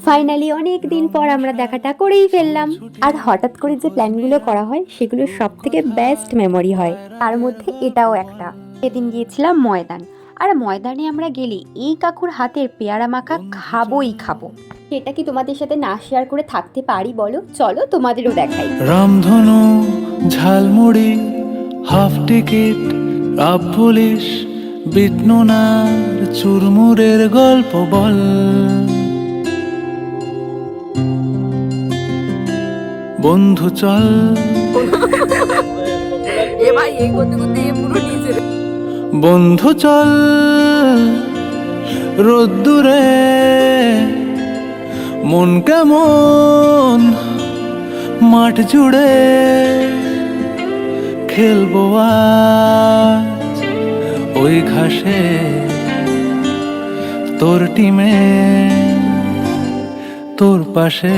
Finally অনেক দিন পর আমরা দেখাটা করেই ফেললাম। আর হঠাৎ করে যে প্ল্যানগুলো করা হয় সেগুলো সব থেকে বেস্ট মেমোরি হয়, তার মধ্যে এটাও একটা। সেদিন গিয়েছিলাম ময়দান, আর ময়দানে আমরা গেলে এই কাকুর হাতের পেয়ারা মাখা খাবোই খাবো। সেটা কি তোমাদের সাথে না শেয়ার করে থাকতে পারি বলো? চলো তোমাদেরও দেখাই। Ramdhanu, Jhalmuri, half ticket, up police, বিটনুনার চুরমুরের গল্প বল। বন্ধু চল, বন্ধু চল রোদ্দুরে, মন কেমন মাঠ জুড়ে, খেলবো আজ ওই ঘাসে তোর টিমে তোর পাশে।